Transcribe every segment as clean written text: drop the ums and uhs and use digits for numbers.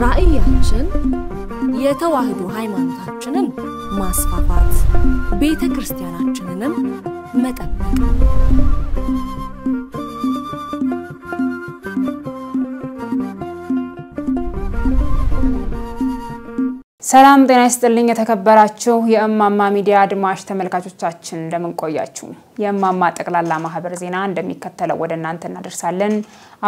ራእያችን የተዋህዶ ሃይማኖታችንን ማስፋፋት ቤተክርስቲያናችንንም መጠበቅ ሰላም ጤና ይስጥልኝ የተከበራችሁ የእማማ ሚዲያ አድማጭ ተመልካቾቻችን እንደምን ቆያችሁ የእማማ ጠቅላላ ማህበር ዜና እንደሚከተለው ወደ እናንተ እናደርሳለን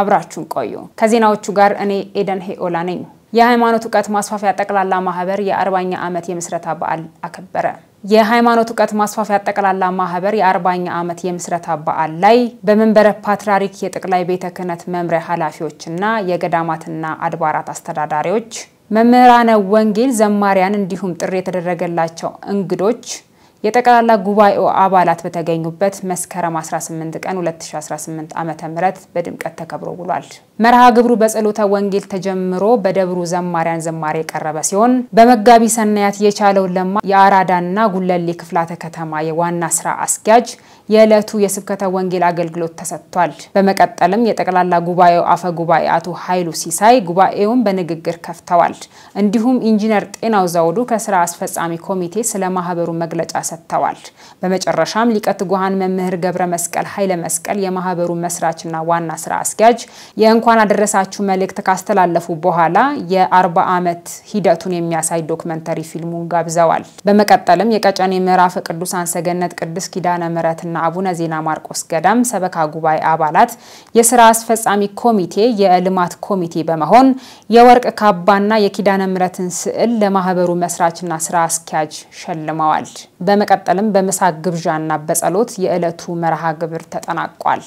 አብራችሁን ቆዩ ከዜናዎቹ ጋር እኔ ኤደን ሄኦላ ነኝ የሃይማኖት ዕውቀት ማስፋፊያ ጠቅላላ ማህበር የ40ኛ ዓመት የምስረታ በዓል አከበረ የሃይማኖት ዕውቀት ማስፋፊያ ጠቅላላ ማህበር የ40ኛ ዓመት የምስረታ በዓል ላይ በመንበረ ፓትርያርክ የጠቅላይ ቤተ ክህነት መምሪያ ኃላፊዎችና የገዳማትና አድባራት አስተዳዳሪዎች መምህራነ ወንጌል ዘማሪያን እንዲሁም ጥሪ የተደረገላቸው እንግዶች የጠቅላላ ጉባኤው አባላት በተገኙበት መስከረም 18 ቀን 2018 ዓመተ ምህረት በድምቀት ተከብሮ ውሏል መርሃ ግብሩ በጸሎተ ወንጌል ተጀምሮ በደብሩ ዘማሪያን ዘማሪ የቀረበ ሲሆን በመጋቢ ሰናያት የቻለው ለማ የአራዳና ጉለሌ ክፍላተ ከተማ የዋና ስራ አስኪያጅ የዕለቱ የስብከተ ወንጌል አገልግሎት ተሰጥቷል በመቀጠልም የጠቅላላ ጉባኤው አፈ ጉባኤ አቶ ኃይሉ ሲሳይ ጉባኤውን በንግግር ከፍተዋል እንዲሁም ኢንጂነር ጤናው ዘውዱ ከስራ አስፈጻሚ ኮሚቴ ስለ ማህበሩ መግለጫ ሰጥተዋል በመጨረሻም ሊቀት ጉሃን መምህር ገብረ መስቀል ኃይለ መስቀል የማህበሩ መስራችና ዋና ስራ አስኪያጅ የእንኳን አደረሳችሁ መልእክት ካስተላለፉ በኋላ የ40 ዓመት ሂደቱን የሚያሳይ ዶክመንተሪ ፊልሙን ጋብዘዋል በመቀጠልም የቀጨኔ ምዕራፍ ቅዱሳን ሰገነት ቅዱስ ኪዳነ ምሕረትና አቡነ ዜና ማርቆስ ገዳም ሰበካ ጉባኤ አባላት የሥራ አስፈጻሚ ኮሚቴ የልማት ኮሚቴ በመሆን የወርቅ ካባና የኪዳነ ምሕረትን ስዕል ለማህበሩ መስራችና ስራ አስኪያጅ ሸልመዋል በመቀጠልም በመሳ ግብዣና በጸሎት የዕለቱ መርሃ ግብር ተጠናቋል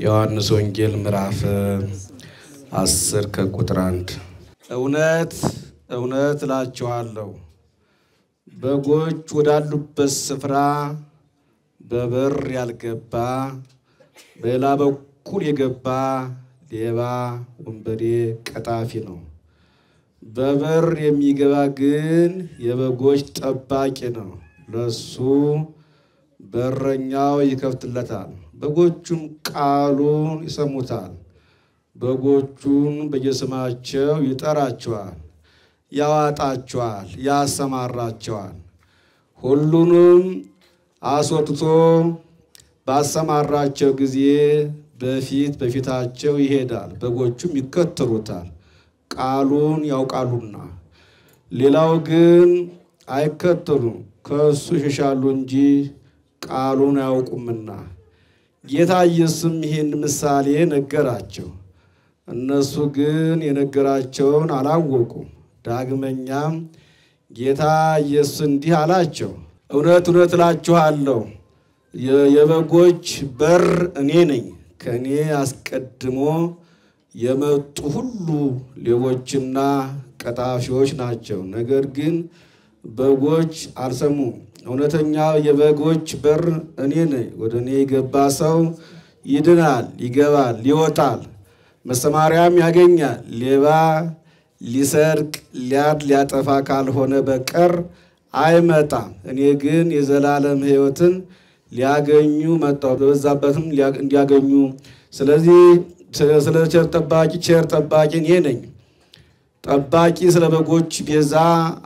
ዮሐንስ ወንጌል ምዕራፍ 10 ከቁጥር 1 እውነት እላችኋለሁ በጎች ወዳሉበት ስፍራ በበር ያልገባ በሌላ በኩል የገባ ሌባ ወንበዴ ቀጣፊ ነው በበር የሚገባ ግን የበጎች ጠባቂ ነው ለሱ በረኛው ይከፍትለታል በጎቹም ቃሉን ይሰሙታል በጎቹን በየስማቸው ይጠራቸዋል ያዋጣቸዋል ያሰማራቸዋል ሁሉንም አስወጥቶ ባሰማራቸው ጊዜ በፊታቸው ይሄዳል በጎቹም ይከተሉታል ቃሉን ያውቃሉና ሌላው ግን አይከተሉም ከሱ ይሸሻሉ እንጂ ቃሉን አያውቁምና ጌታ ኢየሱስም ይሄን ምሳሌ ነገራቸው እነሱ ግን የነገራቸውን አላወቁም ዳግመኛም ጌታ ኢየሱስ እንዲህ አላቸው እውነት እላችኋለሁ የበጎች በር እኔ ነኝ ከኔ አስቀድሞ የመጡ ሁሉ ሌቦችና ቀጣፊዎች ናቸው ነገር ግን በጎች አልሰሙም እውነተኛው የበጎች በር እኔ ነኝ ወደኔ የገባ ሰው ይድናል ይገባል ይወጣል መሰማሪያም ያገኛል ሌባ ሊሰርቅ ሊያጠፋ ካልሆነ በቀር አይመጣም እኔ ግን የዘላለም ሕይወትን ሊያገኙ መጣው በዛበትም እንዲያገኙ ስለዚህ ስለ ቸር ጠባቂ እኔ ነኝ። ጠባቂ ስለ በጎች ቤዛ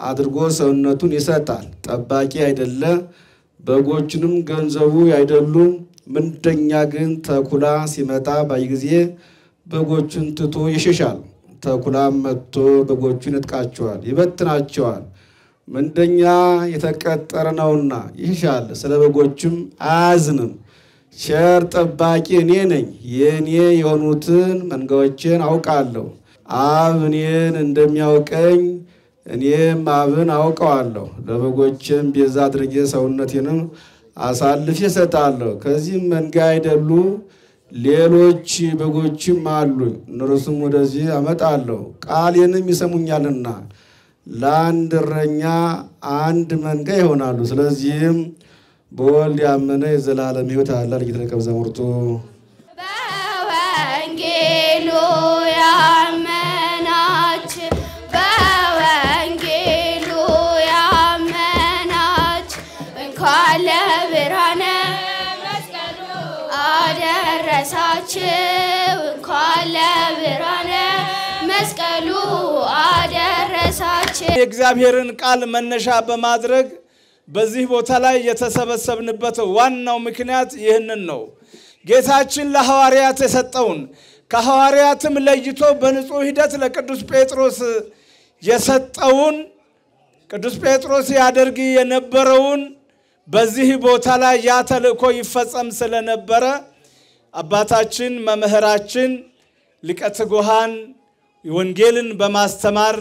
አድርጎ ሰውነቱን ይሰጣል። ጠባቂ አይደለ በጎችንም ገንዘቡ አይደሉም። ምንደኛ ግን ተኩላ ሲመጣ በጊዜ በጎቹን ትቶ ይሸሻል። ተኩላም መጥቶ በጎቹን ይነጥቃቸዋል፣ ይበትናቸዋል። ምንደኛ የተቀጠረ ነውና ይሸሻል፣ ስለ በጎቹም አያዝንም። ቸር ጠባቂ እኔ ነኝ። የእኔ የሆኑትን መንጋዎችን አውቃለሁ። አብ እኔን እንደሚያውቀኝ እኔም አብን አውቀዋለሁ። ለበጎችም ቤዛ አድርጌ ሰውነቴንም አሳልፌ እሰጣለሁ። ከዚህም መንጋ አይደሉ ሌሎች በጎችም አሉ፣ እነርሱም ወደዚህ አመጣለሁ። ቃሌንም ይሰሙኛልና ለአንድ እረኛ አንድ መንጋ ይሆናሉ። ስለዚህም በወልድ ያመነ የዘላለም ሕይወት አለ። ለጌታ መዛሙርቱ በወንጌሉ ያመናች በወንጌሉ ያመናች እንኳን ለብርሃነ መስቀሉ አደረሳችሁ። እንኳን ለብርሃነ መስቀሉ አደረሳችሁ። የእግዚአብሔርን ቃል መነሻ በማድረግ በዚህ ቦታ ላይ የተሰበሰብንበት ዋናው ምክንያት ይህንን ነው። ጌታችን ለሐዋርያት የሰጠውን ከሐዋርያትም ለይቶ በንጹህ ሂደት ለቅዱስ ጴጥሮስ የሰጠውን ቅዱስ ጴጥሮስ ያደርግ የነበረውን በዚህ ቦታ ላይ ያ ተልእኮ ይፈጸም ስለነበረ አባታችን መምህራችን ሊቀ ትጉሃን ወንጌልን በማስተማር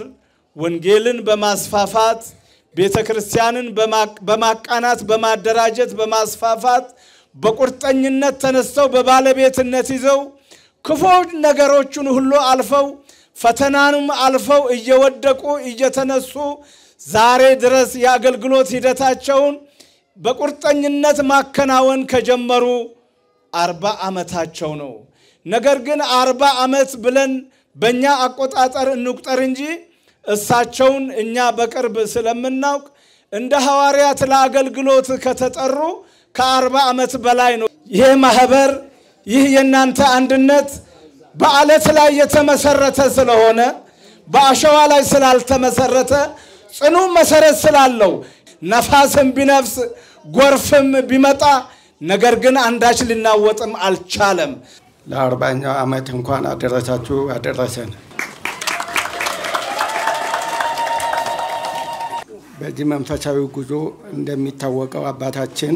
ወንጌልን በማስፋፋት ቤተክርስቲያንን በማቃናት በማደራጀት በማስፋፋት በቁርጠኝነት ተነስተው በባለቤትነት ይዘው ክፉ ነገሮችን ሁሉ አልፈው ፈተናንም አልፈው እየወደቁ እየተነሱ ዛሬ ድረስ የአገልግሎት ሂደታቸውን በቁርጠኝነት ማከናወን ከጀመሩ 40 ዓመታቸው ነው። ነገር ግን 40 ዓመት ብለን በእኛ አቆጣጠር እንቁጠር እንጂ እሳቸውን እኛ በቅርብ ስለምናውቅ እንደ ሐዋርያት ለአገልግሎት ከተጠሩ ከ40 ዓመት በላይ ነው። ይህ ማህበር ይህ የናንተ አንድነት በአለት ላይ የተመሰረተ ስለሆነ በአሸዋ ላይ ስላልተመሰረተ ጽኑ መሰረት ስላለው ነፋስም ቢነፍስ ጎርፍም ቢመጣ ነገር ግን አንዳች ሊናወጥም አልቻለም። ለ40ኛው ዓመት እንኳን አደረሳችሁ አደረሰን። በዚህ መንፈሳዊ ጉዞ እንደሚታወቀው አባታችን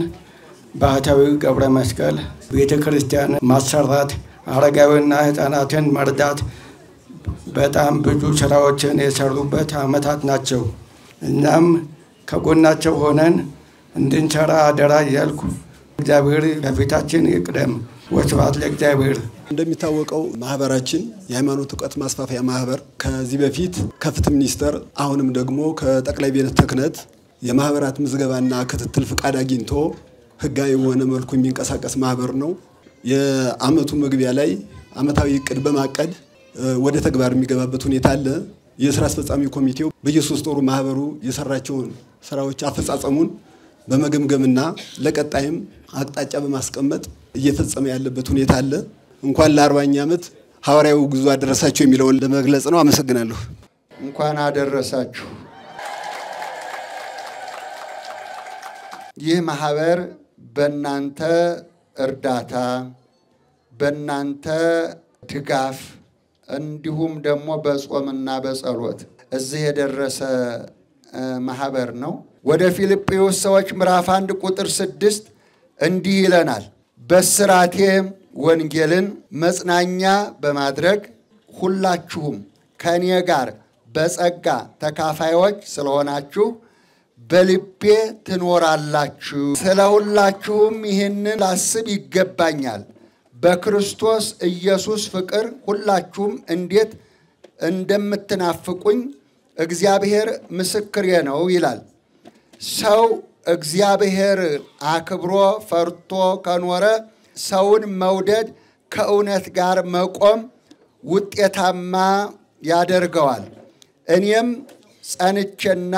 ባህታዊ ገብረ መስቀል ቤተክርስቲያን ማሰራት አረጋዊና ህፃናትን መርዳት በጣም ብዙ ስራዎችን የሰሩበት ዓመታት ናቸው። እኛም ከጎናቸው ሆነን እንድንሰራ አደራ እያልኩ እግዚአብሔር በፊታችን ይቅደም። ወስብሐት ለእግዚአብሔር። እንደሚታወቀው ማህበራችን የሃይማኖት ዕውቀት ማስፋፊያ ማህበር ከዚህ በፊት ከፍትህ ሚኒስቴር አሁንም ደግሞ ከጠቅላይ ቤተ ክህነት የማህበራት ምዝገባና ክትትል ፍቃድ አግኝቶ ህጋዊ በሆነ መልኩ የሚንቀሳቀስ ማህበር ነው። የዓመቱ መግቢያ ላይ ዓመታዊ ዕቅድ በማቀድ ወደ ተግባር የሚገባበት ሁኔታ አለ። የሥራ አስፈጻሚ ኮሚቴው በየ3 ወሩ ማህበሩ የሰራቸውን ስራዎች አፈጻጸሙን በመገምገምና ለቀጣይም አቅጣጫ በማስቀመጥ እየፈጸመ ያለበት ሁኔታ አለ። እንኳን ለ40ኛ ዓመት ሐዋርያው ጉዞ አደረሳችሁ የሚለውን ለመግለጽ ነው። አመሰግናለሁ። እንኳን አደረሳችሁ። ይህ ማህበር በእናንተ እርዳታ በእናንተ ድጋፍ እንዲሁም ደግሞ በጾምና በጸሎት እዚህ የደረሰ ማህበር ነው። ወደ ፊልጵስዩስ ሰዎች ምዕራፍ 1 ቁጥር 6 እንዲህ ይለናል፣ በስራቴ ወንጌልን መጽናኛ በማድረግ ሁላችሁም ከኔ ጋር በጸጋ ተካፋዮች ስለሆናችሁ በልቤ ትኖራላችሁ። ስለሁላችሁም ይህንን ላስብ ይገባኛል። በክርስቶስ ኢየሱስ ፍቅር ሁላችሁም እንዴት እንደምትናፍቁኝ እግዚአብሔር ምስክሬ ነው ይላል። ሰው እግዚአብሔር አክብሮ ፈርቶ ከኖረ ሰውን መውደድ ከእውነት ጋር መቆም ውጤታማ ያደርገዋል። እኔም ጸንቼና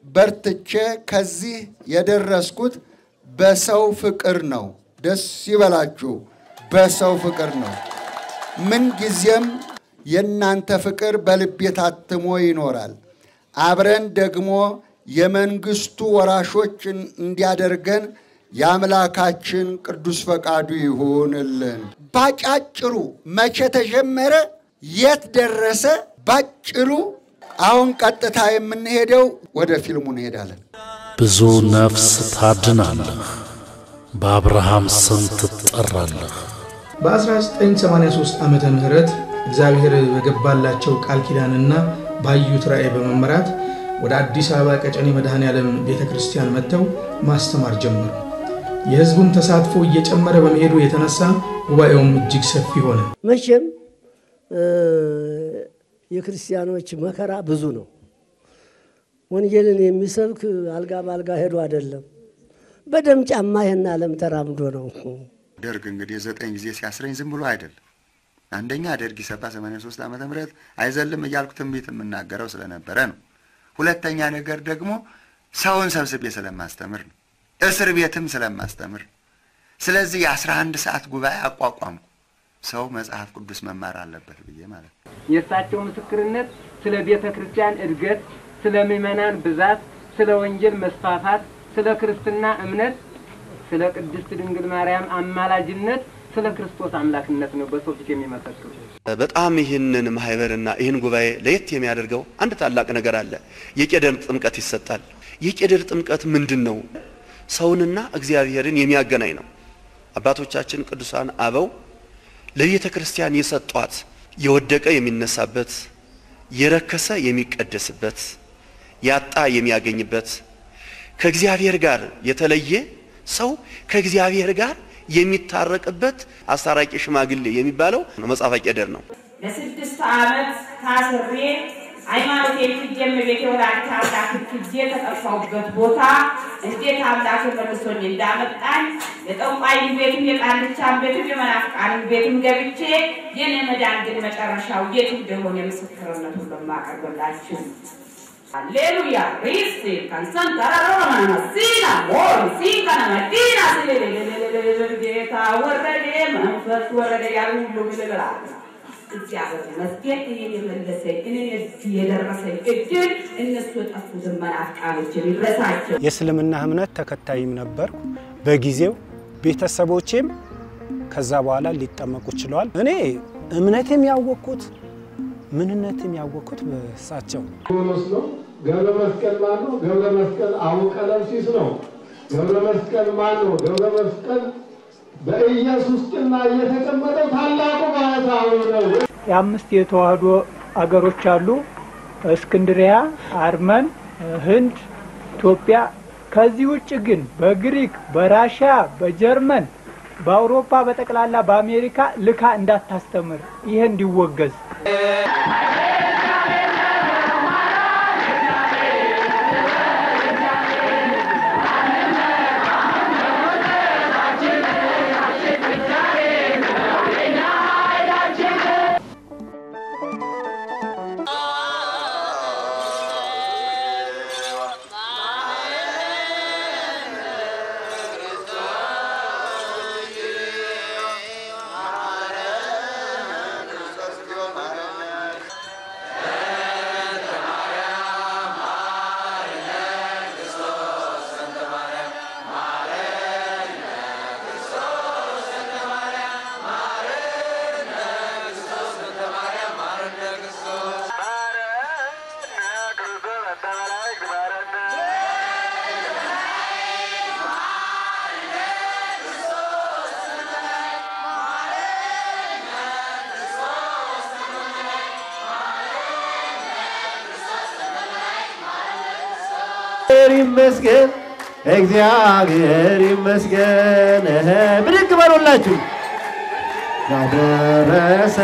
በርትቼ ከዚህ የደረስኩት በሰው ፍቅር ነው። ደስ ይበላችሁ፣ በሰው ፍቅር ነው። ምን ጊዜም የናንተ ፍቅር በልቤ ታትሞ ይኖራል። አብረን ደግሞ የመንግስቱ ወራሾች እንዲያደርገን የአምላካችን ቅዱስ ፈቃዱ ይሁንልን። ባጫጭሩ መቼ ተጀመረ የት ደረሰ ባጭሩ አሁን ቀጥታ የምንሄደው ወደ ፊልሙ እንሄዳለን። ብዙ ነፍስ ታድናለህ በአብርሃም ስም ትጠራለህ። በ1983 ዓመተ ምህረት እግዚአብሔር በገባላቸው ቃል ኪዳንና ባዩት ራእይ በመመራት ወደ አዲስ አበባ ቀጨኔ መድኃኔዓለም ቤተክርስቲያን መጥተው ማስተማር ጀመሩ። የህዝቡም ተሳትፎ እየጨመረ በመሄዱ የተነሳ ጉባኤውም እጅግ ሰፊ ሆነ። መቼም የክርስቲያኖች መከራ ብዙ ነው። ወንጌልን የሚሰብክ አልጋ ባልጋ ሄዶ አይደለም በደም ጫማ ይሄን ዓለም ተራምዶ ነው። ደርግ እንግዲህ 9 ጊዜ ሲያስረኝ ዝም ብሎ አይደለም። አንደኛ ደርግ 83 ዓመተ ምህረት አይዘልም እያልኩ ትንቢት የምናገረው ስለነበረ ነው። ሁለተኛ ነገር ደግሞ ሰውን ሰብስቤ ስለማስተምር ነው። እስር ቤትም ስለማስተምር። ስለዚህ 11 ሰዓት ጉባኤ አቋቋምኩ። ሰው መጽሐፍ ቅዱስ መማር አለበት ብዬ ማለት ነው። የሳቸው ምስክርነት ስለ ቤተ ክርስቲያን እድገት፣ ስለ ምእመናን ብዛት፣ ስለ ወንጌል መስፋፋት፣ ስለ ክርስትና እምነት፣ ስለ ቅድስት ድንግል ማርያም አማላጅነት፣ ስለ ክርስቶስ አምላክነት ነው በሰው ፊት የሚመሰክሩ። በጣም ይህንን ማህበርና ይህን ጉባኤ ለየት የሚያደርገው አንድ ታላቅ ነገር አለ። የቄደር ጥምቀት ይሰጣል። የቄደር ጥምቀት ምንድነው? ሰውንና እግዚአብሔርን የሚያገናኝ ነው። አባቶቻችን ቅዱሳን አበው ለቤተ ክርስቲያን የሰጧት የወደቀ የሚነሳበት፣ የረከሰ የሚቀደስበት፣ ያጣ የሚያገኝበት፣ ከእግዚአብሔር ጋር የተለየ ሰው ከእግዚአብሔር ጋር የሚታረቅበት አሳራቂ ሽማግሌ የሚባለው መጽሐፈ ቄደር ነው። ለ6 ዓመት ታስሬ ሃይማኖት የፍጀም ቤት ወላዲተ አምላክ ፍጄ ተጠፋሁበት ቦታ እንዴት አምላክ መልሶኝ እንዳመጣኝ የጠንቋይ ቤትም የቃልቻም ቤትም የመናፍቃን ቤትም ገብቼ የኔ መዳን ግን መጨረሻው የት እንደሆነ ምስክርነት ሁሉ ማቀርብላችሁ። ሃሌሉያ ሪስቲ ካንሰንታራ ሮማና ሲና ሞር ሲካና ማዲና ጌታ ወረደ መንፈስ ወረደ ያሉ ሁሉ ብለላል። እግዚአብሔር መስገድ የመለሰኝ እኔ የደረሰኝ እድል እነሱ ጠፉ ዘመናቃሎች የሚረሳቸው። የእስልምና እምነት ተከታይም ነበርኩ በጊዜው ቤተሰቦቼም ከዛ በኋላ ሊጠመቁ ችለዋል። እኔ እምነቴም ያወቅኩት ምንነቴም ያወቅኩት በሳቸው ነው። ገብረ መስቀል ማን ነው? ገብረ መስቀል አቡነ ቀለምሲስ ነው። ገብረ መስቀል ማን ነው? ገብረ መስቀል በኢየሱስ ጥና እየተቀመጠው ታላቁ ባሕታዊ ነው። የአምስት የተዋህዶ አገሮች አሉ። እስክንድሪያ፣ አርመን፣ ህንድ፣ ኢትዮጵያ። ከዚህ ውጭ ግን በግሪክ፣ በራሺያ፣ በጀርመን፣ በአውሮፓ በጠቅላላ በአሜሪካ ልካ እንዳታስተምር ይሄ እንዲወገዝ ይመስገን እግዚአብሔር ይመስገን። ብድግ በሉላችሁ። ያደረሰ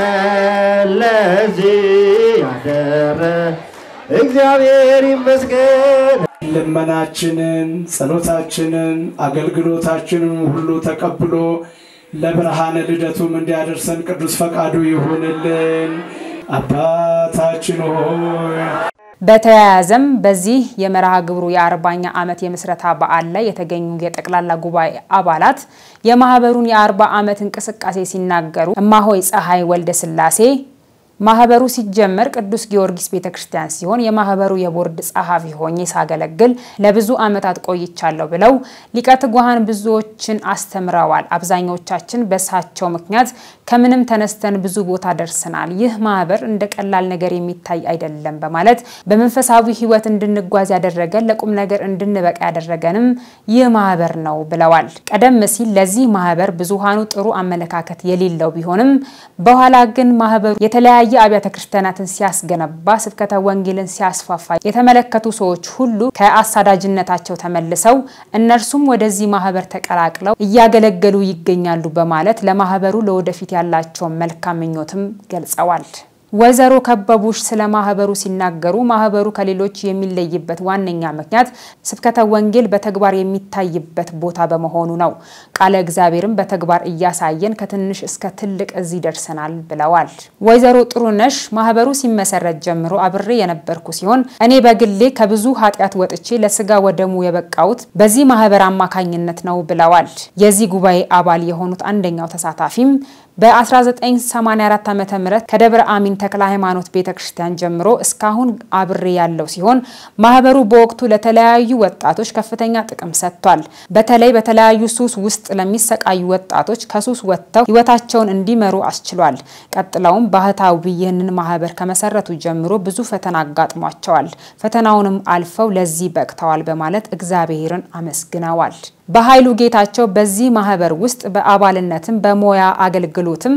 ለዚህ ያደረ እግዚአብሔር ይመስገን። ልመናችንን፣ ጸሎታችንን፣ አገልግሎታችንን ሁሉ ተቀብሎ ለብርሃነ ልደቱም እንዲያደርሰን ቅዱስ ፈቃዱ ይሁንልን። አባታችን ሆይ በተያያዘም በዚህ የመርሃ ግብሩ የ40ኛ ዓመት የምስረታ በዓል ላይ የተገኙ የጠቅላላ ጉባኤ አባላት የማህበሩን የ40 ዓመት እንቅስቃሴ ሲናገሩ እማሆይ ፀሐይ ወልደ ስላሴ ማህበሩ ሲጀመር ቅዱስ ጊዮርጊስ ቤተክርስቲያን ሲሆን የማህበሩ የቦርድ ጸሐፊ ሆኜ ሳገለግል ለብዙ ዓመታት ቆይቻለሁ ብለው ሊቀ ትጉሃን ብዙዎችን አስተምረዋል። አብዛኞቻችን በሳቸው ምክንያት ከምንም ተነስተን ብዙ ቦታ ደርሰናል። ይህ ማህበር እንደ ቀላል ነገር የሚታይ አይደለም በማለት በመንፈሳዊ ህይወት እንድንጓዝ ያደረገን ለቁም ነገር እንድንበቃ ያደረገንም ይህ ማህበር ነው ብለዋል። ቀደም ሲል ለዚህ ማህበር ብዙሃኑ ጥሩ አመለካከት የሌለው ቢሆንም በኋላ ግን ማህበሩ የተለያየ አብያተ ክርስቲያናትን ሲያስገነባ ስብከተ ወንጌልን ሲያስፋፋ የተመለከቱ ሰዎች ሁሉ ከአሳዳጅነታቸው ተመልሰው እነርሱም ወደዚህ ማህበር ተቀላቅለው እያገለገሉ ይገኛሉ በማለት ለማህበሩ ለወደፊት ያላቸው መልካም ምኞትም ገልጸዋል። ወይዘሮ ከበቡሽ ስለ ማህበሩ ሲናገሩ ማህበሩ ከሌሎች የሚለይበት ዋነኛ ምክንያት ስብከተ ወንጌል በተግባር የሚታይበት ቦታ በመሆኑ ነው። ቃለ እግዚአብሔርን በተግባር እያሳየን ከትንሽ እስከ ትልቅ እዚህ ደርሰናል ብለዋል። ወይዘሮ ጥሩነሽ ማህበሩ ሲመሰረት ጀምሮ አብሬ የነበርኩ ሲሆን እኔ በግሌ ከብዙ ኃጢያት ወጥቼ ለስጋ ወደሙ የበቃውት በዚህ ማህበር አማካኝነት ነው ብለዋል። የዚህ ጉባኤ አባል የሆኑት አንደኛው ተሳታፊም በ1984 ዓመተ ምህረት ከደብረ አሚን ተክለ ሃይማኖት ቤተክርስቲያን ጀምሮ እስካሁን አብሬ ያለው ሲሆን ማህበሩ በወቅቱ ለተለያዩ ወጣቶች ከፍተኛ ጥቅም ሰጥቷል። በተለይ በተለያዩ ሱስ ውስጥ ለሚሰቃዩ ወጣቶች ከሱስ ወጥተው ህይወታቸውን እንዲመሩ አስችሏል። ቀጥለውም ባህታዊ ይህንን ማህበር ከመሰረቱ ጀምሮ ብዙ ፈተና አጋጥሟቸዋል። ፈተናውንም አልፈው ለዚህ በቅተዋል በማለት እግዚአብሔርን አመስግነዋል። በኃይሉ ጌታቸው በዚህ ማህበር ውስጥ በአባልነትም በሞያ አገልግሎትም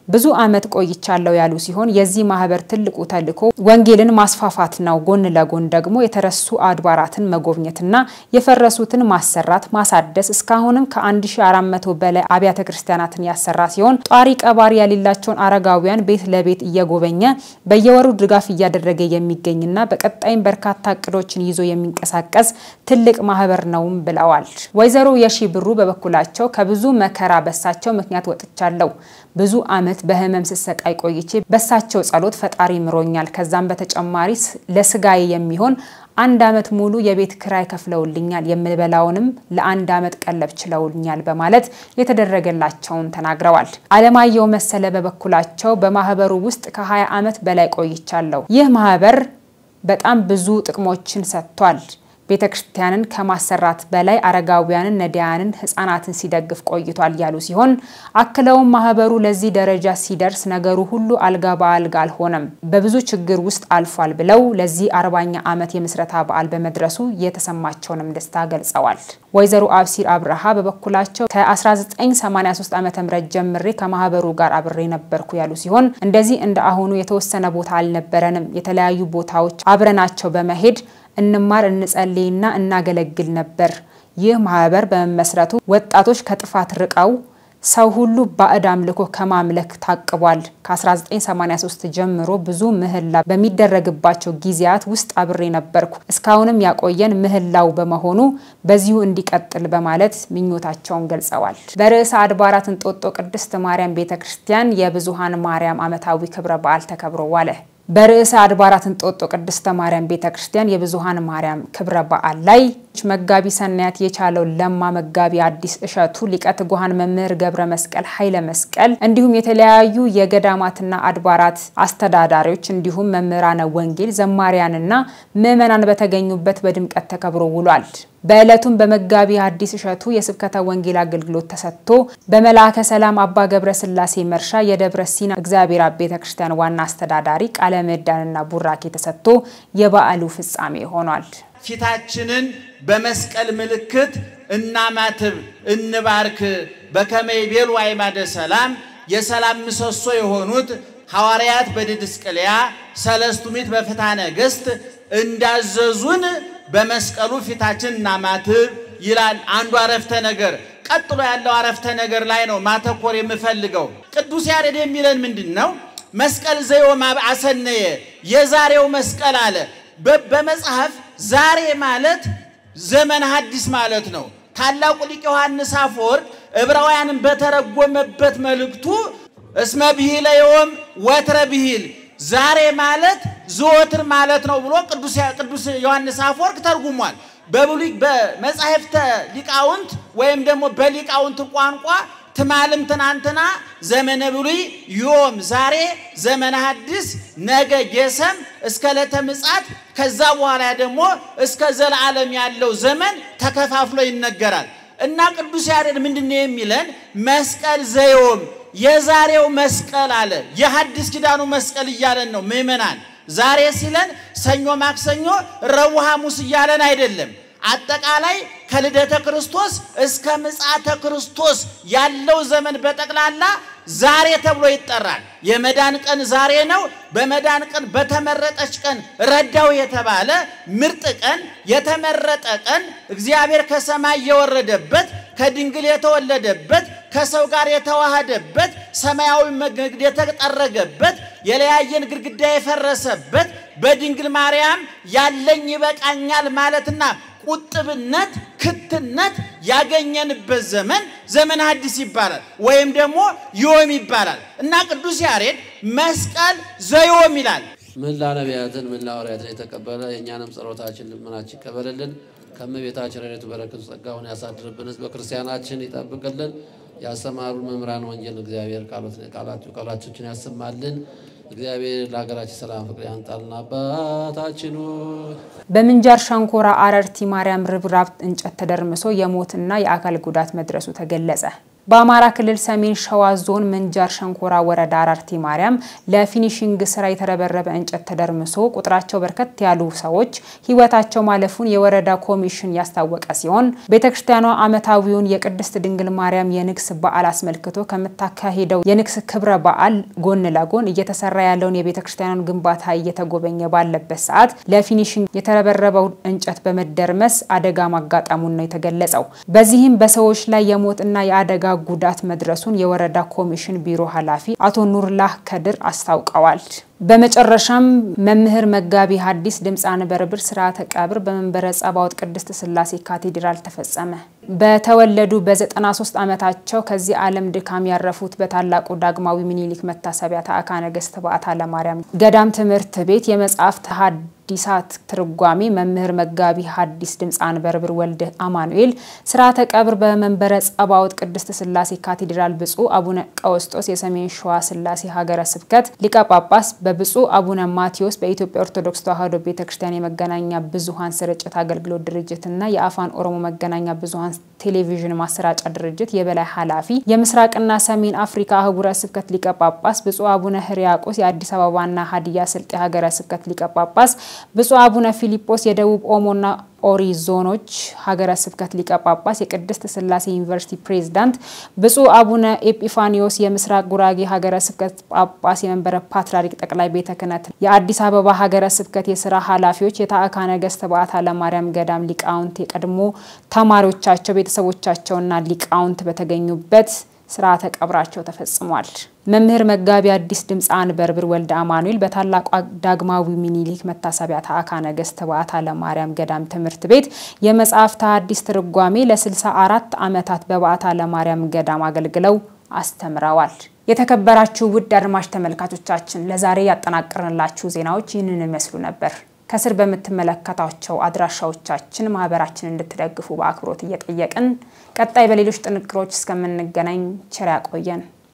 ብዙ አመት ቆይቻለሁ ያሉ ሲሆን የዚህ ማህበር ትልቁ ተልእኮ ወንጌልን ማስፋፋት ነው። ጎን ለጎን ደግሞ የተረሱ አድባራትን መጎብኘትና የፈረሱትን ማሰራት ማሳደስ እስካሁንም ከ1400 በላይ አብያተ ክርስቲያናትን ያሰራ ሲሆን ጧሪ ቀባሪ ያሌላቸውን አረጋውያን ቤት ለቤት እየጎበኘ በየወሩ ድጋፍ እያደረገ የሚገኝና በቀጣይም በርካታ እቅዶችን ይዞ የሚንቀሳቀስ ትልቅ ማህበር ነው ብለዋል። ወይዘሮ የሺብሩ በበኩላቸው ከብዙ መከራ በሳቸው ምክንያት ወጥቻለሁ። ብዙ አመት በህመም ስሰቃይ ቆይቼ በሳቸው ጸሎት ፈጣሪ ምሮኛል። ከዛም በተጨማሪ ለስጋዬ የሚሆን 1 አመት ሙሉ የቤት ክራይ ከፍለውልኛል። የምበላውንም ለ1 አመት ቀለብ ችለውልኛል በማለት የተደረገላቸውን ተናግረዋል። አለማየሁ መሰለ በበኩላቸው በማህበሩ ውስጥ ከ20 አመት በላይ ቆይቻለሁ። ይህ ማህበር በጣም ብዙ ጥቅሞችን ሰጥቷል። ቤተክርስቲያንን ከማሰራት በላይ አረጋውያንን ነዲያንን ህፃናትን ሲደግፍ ቆይቷል ያሉ ሲሆን አክለውም ማህበሩ ለዚህ ደረጃ ሲደርስ ነገሩ ሁሉ አልጋ በአልጋ አልሆነም፣ በብዙ ችግር ውስጥ አልፏል ብለው ለዚህ 40ኛ ዓመት የምስረታ በዓል በመድረሱ የተሰማቸውንም ደስታ ገልጸዋል። ወይዘሮ አብሲር አብርሃ በበኩላቸው ከ1983 ዓመተ ምህረት ጀምሬ ከማህበሩ ጋር አብሬ ነበርኩ ያሉ ሲሆን እንደዚህ እንደ አሁኑ የተወሰነ ቦታ አልነበረንም። የተለያዩ ቦታዎች አብረናቸው በመሄድ እንማር እንጸልይና እናገለግል ነበር። ይህ ማህበር በመመስረቱ ወጣቶች ከጥፋት ርቀው ሰው ሁሉ ባዕድ አምልኮ ከማምለክ ታቅቧል። ከ1983 ጀምሮ ብዙ ምህላ በሚደረግባቸው ጊዜያት ውስጥ አብሬ ነበርኩ። እስካሁንም ያቆየን ምህላው በመሆኑ በዚሁ እንዲቀጥል በማለት ምኞታቸውን ገልጸዋል። በርዕሰ አድባራት እንጦጦ ቅድስት ማርያም ቤተክርስቲያን የብዙሃን ማርያም ዓመታዊ ክብረ በዓል ተከብሮ ዋለ። በርዕሰ አድባራት እንጦጦ ቅድስት ማርያም ቤተክርስቲያን የብዙሃን ማርያም ክብረ በዓል ላይ መጋቢ ሰናያት የቻለው ለማ መጋቢ አዲስ እሸቱ ሊቀ ትጉሃን መምህር ገብረ መስቀል ኃይለ መስቀል እንዲሁም የተለያዩ የገዳማትና አድባራት አስተዳዳሪዎች እንዲሁም መምህራነ ወንጌል ዘማሪያንና ምዕመናን በተገኙበት በድምቀት ተከብሮ ውሏል። በእለቱም በመጋቢ አዲስ እሸቱ የስብከተ ወንጌል አገልግሎት ተሰጥቶ በመላከ ሰላም አባ ገብረ ስላሴ መርሻ የደብረ ሲና እግዚአብሔር አብ ቤተክርስቲያን ዋና አስተዳዳሪ ቃለ ምዕዳንና ቡራኬ ተሰጥቶ የበዓሉ ፍጻሜ ሆኗል። ፊታችንን በመስቀል ምልክት እናማትብ እንባርክ በከመይ ቤሉ አይማደ ሰላም የሰላም ምሰሶ የሆኑት ሐዋርያት በዲድስቅልያ ሰለስቱ ምዕት በፍትሐ ነገሥት እንዳዘዙን በመስቀሉ ፊታችን እናማትብ ይላል አንዱ አረፍተ ነገር። ቀጥሎ ያለው አረፍተ ነገር ላይ ነው ማተኮር የምፈልገው። ቅዱስ ያሬድ የሚለን ምንድነው? መስቀል ዘዮም አሰነየ የዛሬው መስቀል አለ። በመጽሐፍ ዛሬ ማለት ዘመን ሐዲስ ማለት ነው። ታላቁ ሊቅ ዮሐንስ አፈወርቅ ዕብራውያንን በተረጎመበት መልእክቱ እስመ ብሂለ ዮም ወትረ ብሂል ዛሬ ማለት ዘወትር ማለት ነው ብሎ ቅዱስ ዮሐንስ አፈወርቅ ተርጉሟል። በብሉይ በመጻሕፍተ ሊቃውንት ወይም ደግሞ በሊቃውንት ቋንቋ ትማልም ትናንትና ዘመነ ብሉይ ዮም ዛሬ ዘመነ ሐዲስ ነገ ጌሰም እስከ ዕለተ ምጽአት ከዛ በኋላ ደግሞ እስከ ዘላለም ያለው ዘመን ተከፋፍሎ ይነገራል። እና ቅዱስ ያሬድ ምንድነው የሚለን? መስቀል ዘዮም የዛሬው መስቀል አለ። የሐዲስ ኪዳኑ መስቀል እያለን ነው ምእመናን። ዛሬ ሲለን ሰኞ ማክሰኞ ረቡዕ ሐሙስ እያለን አይደለም። አጠቃላይ ከልደተ ክርስቶስ እስከ ምጽአተ ክርስቶስ ያለው ዘመን በጠቅላላ ዛሬ ተብሎ ይጠራል። የመዳን ቀን ዛሬ ነው። በመዳን ቀን በተመረጠች ቀን ረዳው የተባለ ምርጥ ቀን የተመረጠ ቀን እግዚአብሔር ከሰማይ የወረደበት ከድንግል የተወለደበት ከሰው ጋር የተዋሃደበት ሰማያዊ መግነድ የተጠረገበት የለያየን ግድግዳ የፈረሰበት በድንግል ማርያም ያለኝ ይበቃኛል ማለትና ቁጥብነት ክትነት ያገኘንበት ዘመን ዘመን ሐዲስ ይባላል ወይም ደግሞ ዮም ይባላል። እና ቅዱስ ያሬድ መስቀል ዘዮም ይላል። ምን ለነቢያትን ምን ለሐዋርያትን የተቀበለ የኛንም ጸሎታችን ልመናችን ይቀበልልን። ከመቤታችን ረድኤቱ በረከቱ ጸጋውን ያሳድርብን። ሕዝበ ክርስቲያናችን ይጠብቅልን። ያስተማሩን መምህራን ወንጌል እግዚአብሔር ቃላቶችን ያሰማልን። እግዚአብሔር ለሀገራችን ሰላም ፍቅር ያንጣልና አባታችን በምንጃር ሸንኮራ አረርቲ ማርያም ርብራብ እንጨት ተደርምሶ የሞትና የአካል ጉዳት መድረሱ ተገለጸ። በአማራ ክልል ሰሜን ሸዋ ዞን ምንጃር ሸንኮራ ወረዳ አረርቲ ማርያም ለፊኒሺንግ ስራ የተረበረበ እንጨት ተደርምሶ ቁጥራቸው በርከት ያሉ ሰዎች ህይወታቸው ማለፉን የወረዳ ኮሚሽን ያስታወቀ ሲሆን ቤተክርስቲያኗ ዓመታዊውን የቅድስት ድንግል ማርያም የንግስ በዓል አስመልክቶ ከምታካሄደው የንግስ ክብረ በዓል ጎን ለጎን እየተሰራ ያለውን የቤተክርስቲያኑን ግንባታ እየተጎበኘ ባለበት ሰዓት ለፊኒሺንግ የተረበረበው እንጨት በመደርመስ አደጋ ማጋጠሙን ነው የተገለጸው። በዚህም በሰዎች ላይ የሞትና የአደጋ ጉዳት መድረሱን የወረዳ ኮሚሽን ቢሮ ኃላፊ አቶ ኑርላህ ከድር አስታውቀዋል። በመጨረሻም መምህር መጋቢ ሐዲስ ድምጻነ በርብር ስርዓተ ቀብር በመንበረ ጸባዖት ቅድስት ሥላሴ ካቴድራል ተፈጸመ። በተወለዱ በ93 ዓመታቸው ከዚህ ዓለም ድካም ያረፉት በታላቁ ዳግማዊ ምኒልክ መታሰቢያ ተአካ ነገሥት በዓታ ለማርያም ገዳም ትምህርት ቤት የመጽሐፍት ሐዲሳት ትርጓሜ መምህር መጋቢ ሐዲስ ድምጻነ በርብር ወልደ አማኑኤል ስርዓተ ቀብር በመንበረ ጸባዖት ቅድስት ሥላሴ ካቴድራል ብፁዕ አቡነ ቀውስጦስ የሰሜን ሸዋ ሥላሴ ሀገረ ስብከት ሊቀ ጳጳስ በብፁዕ አቡነ ማቴዎስ በኢትዮጵያ ኦርቶዶክስ ተዋሕዶ ቤተክርስቲያን የመገናኛ ብዙሃን ስርጭት አገልግሎት ድርጅትና የአፋን ኦሮሞ መገናኛ ብዙሃን ቴሌቪዥን ማሰራጫ ድርጅት የበላይ ኃላፊ የምስራቅና ሰሜን አፍሪካ አህጉረ ስብከት ሊቀ ጳጳስ ብፁዕ አቡነ ሕርያቆስ የአዲስ አበባና ሀዲያ ስልጤ ሀገረ ስብከት ሊቀ ጳጳስ ብፁዕ አቡነ ፊሊጶስ የደቡብ ኦሞና ኦሪ ዞኖች ሀገረ ስብከት ሊቀ ጳጳስ የቅድስት ሥላሴ ዩኒቨርሲቲ ፕሬዝዳንት ብፁዕ አቡነ ኤጲፋኒዮስ የምስራቅ ጉራጌ ሀገረ ስብከት ጳጳስ የመንበረ ፓትርያርክ ጠቅላይ ቤተ ክህነት የአዲስ አበባ ሀገረ ስብከት የሥራ ኃላፊዎች የታዕካ ነገሥት በዓታ ለማርያም ገዳም ሊቃውንት የቀድሞ ተማሪዎቻቸው ቤተሰቦቻቸውና ሊቃውንት በተገኙበት ስርዓተ ቀብራቸው ተፈጽሟል። መምህር መጋቢ ሐዲስ ድምጻነ በርብር ወልደ አማኑኤል በታላቁ ዳግማዊ ምኒልክ መታሰቢያ ተአካ ነገሥት በዓታ ለማርያም ገዳም ትምህርት ቤት የመጽሐፍት ሐዲስ ትርጓሜ ለ64 ዓመታት በበዓታ ለማርያም ገዳም አገልግለው አስተምረዋል። የተከበራችሁ ውድ አድማጭ ተመልካቾቻችን ለዛሬ ያጠናቀርንላችሁ ዜናዎች ይህንን ይመስሉ ነበር። ከስር በመተመለከታቸው አድራሻዎቻችን ማህበራችንን እንድትደግፉ በአክብሮት እየጠየቅን ቀጣይ በሌሎች ጥንቅሮች እስከምንገናኝ ቸር ያቆየን።